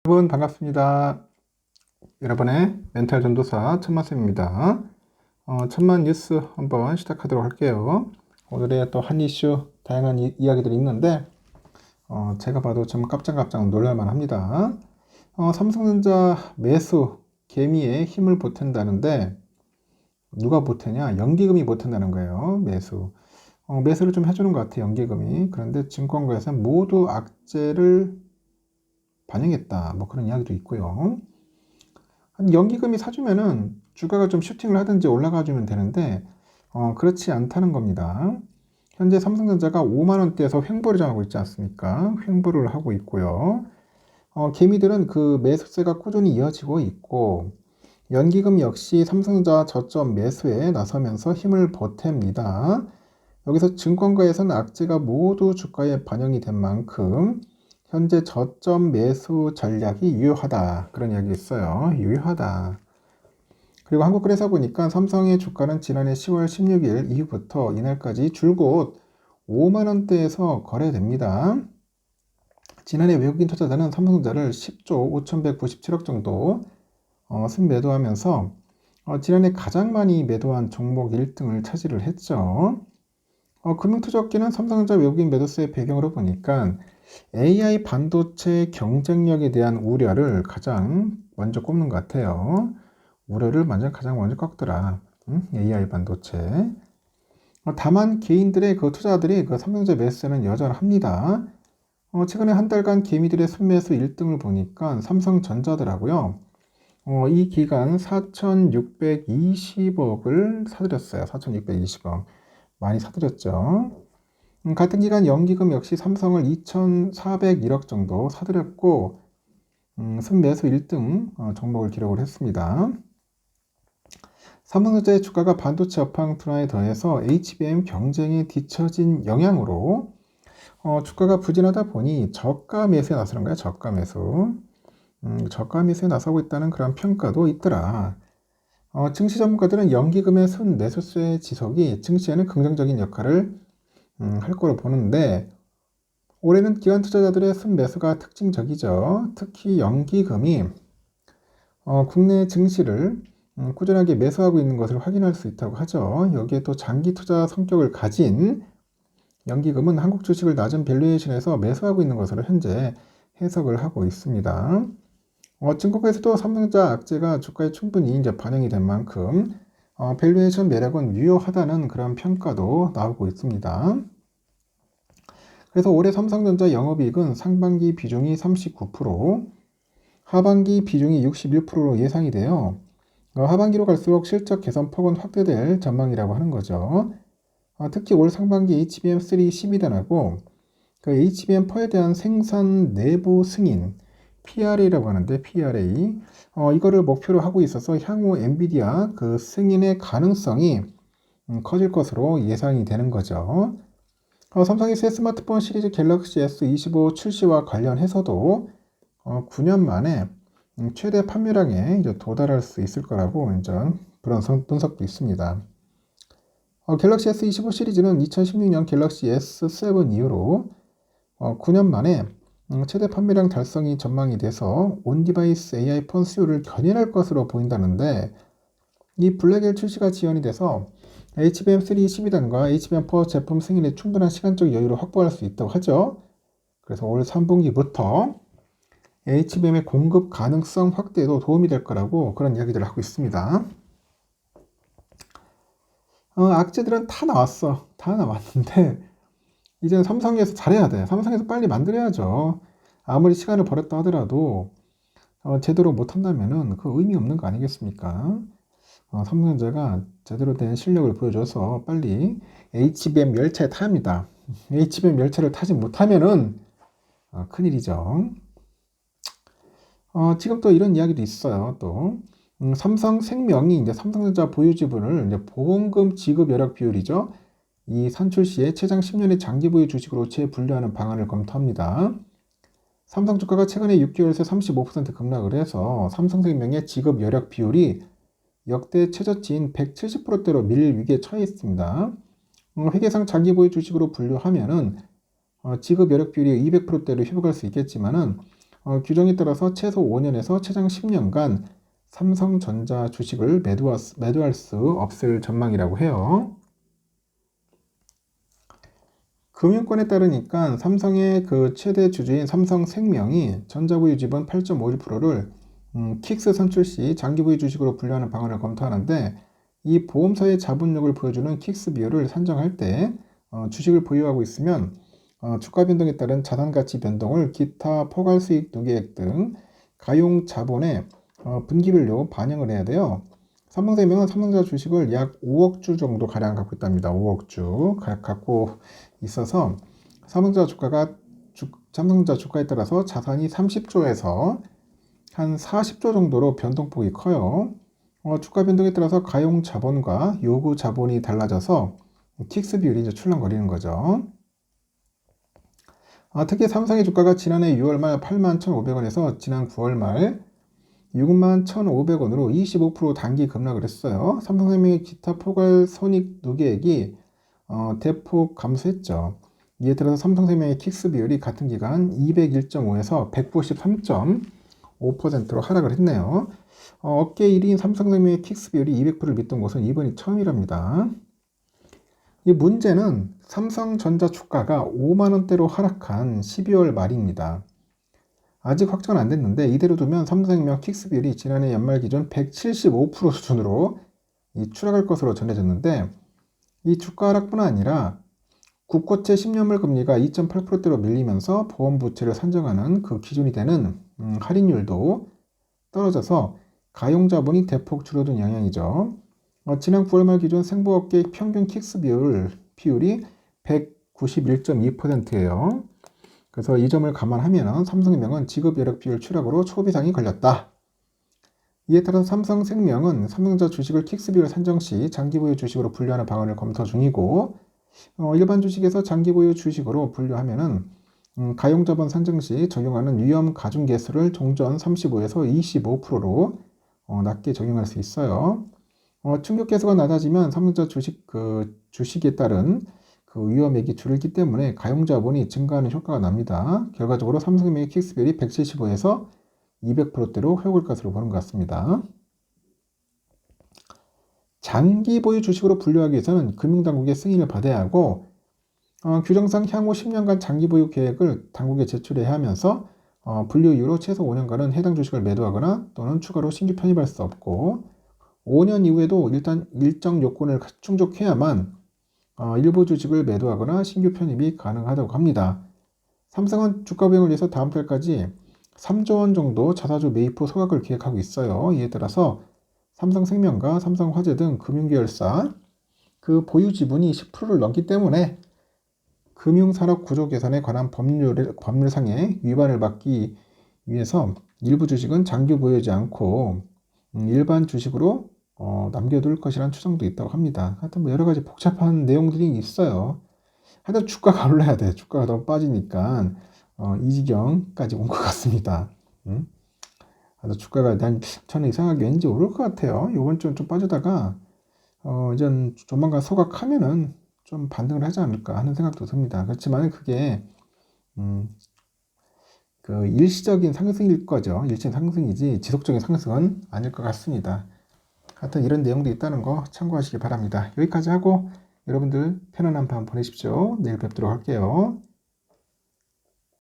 여러분 반갑습니다. 여러분의 멘탈 전도사 천만쌤입니다. 천만 뉴스 한번 시작하도록 할게요. 오늘의 또 한 이슈 다양한 이야기들이 있는데 제가 봐도 좀 깜짝깜짝 놀랄만 합니다. 삼성전자 매수 개미에 힘을 보탠다는데 누가 보태냐? 연기금이 보탠다는 거예요. 매수를 좀 해주는 것 같아요. 연기금이. 그런데 증권가에서는 모두 악재를 반영했다. 뭐 그런 이야기도 있고요. 연기금이 사주면은 주가가 좀 슈팅을 하든지 올라가 주면 되는데 그렇지 않다는 겁니다. 현재 삼성전자가 5만원대에서 횡보를 하고 있지 않습니까? 횡보를 하고 있고요. 개미들은 그 매수세가 꾸준히 이어지고 있고 연기금 역시 삼성전자 저점 매수에 나서면서 힘을 보탭니다. 여기서 증권가에서는 악재가 모두 주가에 반영이 된 만큼 현재 저점 매수 전략이 유효하다. 그런 이야기 있어요. 유효하다. 그리고 한국글에서 보니까 삼성의 주가는 지난해 10월 16일 이후부터 이날까지 줄곧 5만원대에서 거래됩니다. 지난해 외국인 투자자는 삼성전자를 10조 5197억 정도 순매도하면서 지난해 가장 많이 매도한 종목 1등을 차지를 했죠. 금융투자업계는 삼성전자 외국인 매도세의 배경으로 보니까 AI 반도체 경쟁력에 대한 우려를 가장 먼저 꼽는 것 같아요. 우려를 가장 먼저 꺾더라. AI 반도체. 다만 개인들의 그 투자들이 그 삼성전자 매수세는 여전합니다. 최근에 한 달간 개미들의 순매수 1등을 보니까 삼성전자더라고요. 이 기간 4,620억을 사들였어요. 4,620억. 많이 사들였죠. 같은 기간 연기금 역시 삼성을 2,401억 정도 사들였고 순매수 1등 종목을 기록을 했습니다. 삼성전자의 주가가 반도체 업황 둔화에 더해서 HBM 경쟁에 뒤처진 영향으로 주가가 부진하다 보니 저가 매수에 나서는 거야. 저가 매수. 저가 매수에 나서고 있다는 그런 평가도 있더라. 증시 전문가들은 연기금의 순매수세 지속이 증시에는 긍정적인 역할을 할 거로 보는데 올해는 기관 투자자들의 순매수가 특징적이죠. 특히 연기금이 국내 증시를 꾸준하게 매수하고 있는 것을 확인할 수 있다고 하죠. 여기에 또 장기 투자 성격을 가진 연기금은 한국 주식을 낮은 밸류에이션에서 매수하고 있는 것으로 현재 해석을 하고 있습니다. 증권가에서도 삼성전자 악재가 주가에 충분히 이제 반영이 된 만큼 밸류에이션 매력은 유효하다는 그런 평가도 나오고 있습니다. 그래서 올해 삼성전자 영업이익은 상반기 비중이 39%, 하반기 비중이 61%로 예상이 돼요. 하반기로 갈수록 실적 개선 폭은 확대될 전망이라고 하는 거죠. 특히 올 상반기 HBM3 12단하고 그 HBM4에 대한 생산 내부 승인, PRA라고 하는데 PRA 이거를 목표로 하고 있어서 향후 엔비디아 그 승인의 가능성이 커질 것으로 예상이 되는 거죠. 삼성의 새 스마트폰 시리즈 갤럭시 S25 출시와 관련해서도 9년 만에 최대 판매량에 이제 도달할 수 있을 거라고 이제 그런 분석도 있습니다. 갤럭시 S25 시리즈는 2016년 갤럭시 S7 이후로 9년 만에 최대 판매량 달성이 전망이 돼서 온디바이스 AI 폰 수요를 견인할 것으로 보인다는데 이 블랙엘 출시가 지연이 돼서 HBM3 12단과 HBM4 제품 승인에 충분한 시간적 여유를 확보할 수 있다고 하죠. 그래서 올 3분기부터 HBM의 공급 가능성 확대에도 도움이 될 거라고 그런 이야기들을 하고 있습니다. 악재들은 다 나왔어. 다 나왔는데 이제는 삼성에서 잘해야 돼. 삼성에서 빨리 만들어야죠. 아무리 시간을 버렸다 하더라도 제대로 못한다면은 그 의미 없는 거 아니겠습니까? 삼성전자가 제대로 된 실력을 보여줘서 빨리 HBM 열차에 탑니다. HBM 열차를 타지 못하면은 큰일이죠. 지금 또 이런 이야기도 있어요. 또 삼성생명이 이제 삼성전자 보유 지분을 이제 보험금 지급 여력 비율이죠. 이 산출 시에 최장 10년의 장기 보유 주식으로 재분류하는 방안을 검토합니다. 삼성 주가가 최근에 6개월 새 35% 급락을 해서 삼성생명의 지급 여력 비율이 역대 최저치인 170%대로 밀릴 위기에 처해 있습니다. 회계상 장기 보유 주식으로 분류하면은 지급 여력 비율이 200%대로 회복할 수 있겠지만은 규정에 따라서 최소 5년에서 최장 10년간 삼성전자 주식을 매도할 수 없을 전망이라고 해요. 금융권에 따르니까 삼성의 그 최대 주주인 삼성생명이 전자보유 지분 8.51%를 킥스 선출 시 장기보유 주식으로 분류하는 방안을 검토하는데, 이 보험사의 자본력을 보여주는 킥스 비율을 산정할 때 주식을 보유하고 있으면 주가 변동에 따른 자산가치 변동을 기타 포괄수익 누계액 등 가용 자본의 분기별로 반영을 해야 돼요. 삼성생명은 삼성전자 주식을 약 5억 주 정도 가량 갖고 있답니다. 5억 주 갖고 있어서 삼성전자 주가에 따라서 자산이 30조에서 한 40조 정도로 변동폭이 커요. 주가 변동에 따라서 가용 자본과 요구 자본이 달라져서 킥스 비율이 이제 출렁거리는 거죠. 특히 삼성의 주가가 지난해 6월 말 81,500원에서 지난 9월 말 61,500원으로 25% 단기 급락을 했어요. 삼성생명의 기타 포괄 손익 누계액이 대폭 감소했죠. 이에 따라서 삼성생명의 킥스 비율이 같은 기간 201.5에서 193.5%로 하락을 했네요. 업계 1위인 삼성생명의 킥스 비율이 200%를 밑돈 것은 이번이 처음이랍니다. 이 문제는 삼성전자 주가가 5만원대로 하락한 12월 말입니다. 아직 확정은 안 됐는데 이대로 두면 삼성생명 킥스 비율이 지난해 연말 기준 175% 수준으로 추락할 것으로 전해졌는데, 이 주가 하락뿐 아니라 국고채 10년물 금리가 2.8%대로 밀리면서 보험부채를 산정하는 그 기준이 되는 할인율도 떨어져서 가용자본이 대폭 줄어든 영향이죠. 지난 9월 말 기준 생보업계 평균 킥스 비율이 191.2%예요. 그래서 이 점을 감안하면 삼성생명은 지급여력 비율 추락으로 초비상이 걸렸다. 이에 따라서 삼성생명은 삼성전자 주식을 킥스 비율 산정 시 장기보유 주식으로 분류하는 방안을 검토 중이고, 일반 주식에서 장기보유 주식으로 분류하면은 가용자본 산정 시 적용하는 위험 가중 계수를 종전 35에서 25%로 낮게 적용할 수 있어요. 충격 계수가 낮아지면 삼성전자 주식에 따른 그 위험액이 줄기 때문에 가용자본이 증가하는 효과가 납니다. 결과적으로 삼성생명의 킥스 비율이 175에서 200%대로 회복할 것으로 보는 것 같습니다. 장기 보유 주식으로 분류하기 위해서는 금융당국의 승인을 받아야 하고, 규정상 향후 10년간 장기 보유 계획을 당국에 제출해야 하면서 분류 이후로 최소 5년간은 해당 주식을 매도하거나 또는 추가로 신규 편입할 수 없고, 5년 이후에도 일단 일정 요건을 충족해야만 일부 주식을 매도하거나 신규 편입이 가능하다고 합니다. 삼성은 주가 부양을 위해서 다음 달까지 3조 원 정도 자사주 매입 후 소각을 계획하고 있어요. 이에 따라서 삼성생명과 삼성화재 등 금융계열사 그 보유 지분이 10%를 넘기 때문에 금융산업 구조 개선에 관한 법률상의 위반을 막기 위해서 일부 주식은 장기 보유하지 않고 일반 주식으로 남겨둘 것이라는 추정도 있다고 합니다. 하여튼 뭐 여러 가지 복잡한 내용들이 있어요. 하여튼 주가가 올라야 돼. 주가가 너무 빠지니까 이 지경까지 온 것 같습니다. 그래서 주가가 저는 이상하게 왠지 오를 것 같아요. 이번 주는 좀 빠지다가 이제 조만간 소각하면은 좀 반등을 하지 않을까 하는 생각도 듭니다. 그렇지만 그게 그 일시적인 상승일 거죠. 일시적인 상승이지 지속적인 상승은 아닐 것 같습니다. 하여튼 이런 내용도 있다는 거 참고하시기 바랍니다. 여기까지 하고 여러분들 편안한 밤 보내십시오. 내일 뵙도록 할게요.